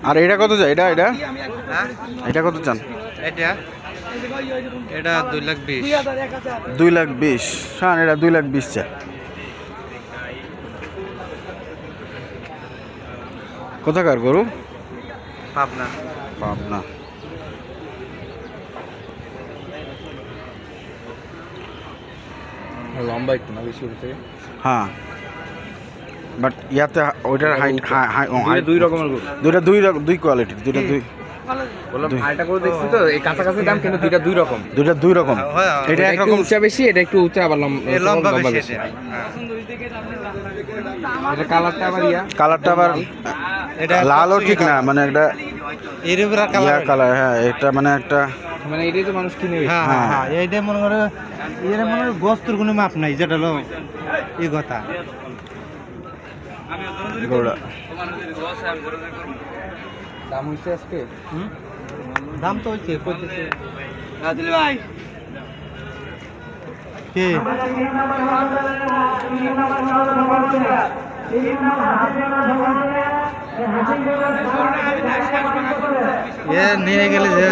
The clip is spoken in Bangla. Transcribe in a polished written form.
আর এটা কত যায়? এটা এটা এটা কত চান? এটা 2,20,000। 2,20,000। শান এটা 2,20,000 চাই। কোথাকার গরু? পাবনা। পাবনা। লম্বা একটু না বেশি থেকে। হ্যাঁ, বাট ইয়াতে ওইটার হাইট দুই রকমের গরু, দুই কোয়ালিটির, দুইটা দুই বললাম হাইটা করে দেখছি তো এই কাছাকাছি দাম, কিন্তু দুইটা দুই রকম। এটা একরকম উঁচা বেশি, এটা একটু উঁচা আবার লম্বা বেশি। এটা কালারটা আবার কালারটা আবার লালও ঠিক না, মানে একটা ইয়া কালার। হ্যাঁ, এটা মানে একটা মানে এটাই তো মানুষ কিনে। হ্যাঁ, এইটা মনে করে এর মনে হয় গোস্তের কোনো মাপ নাই, যেটা হলো এই কথা। গরুটা দাম হইছে আজকে, দাম তো হচ্ছে কইতেছে ভাই কে এ নিয়ে গেলে যে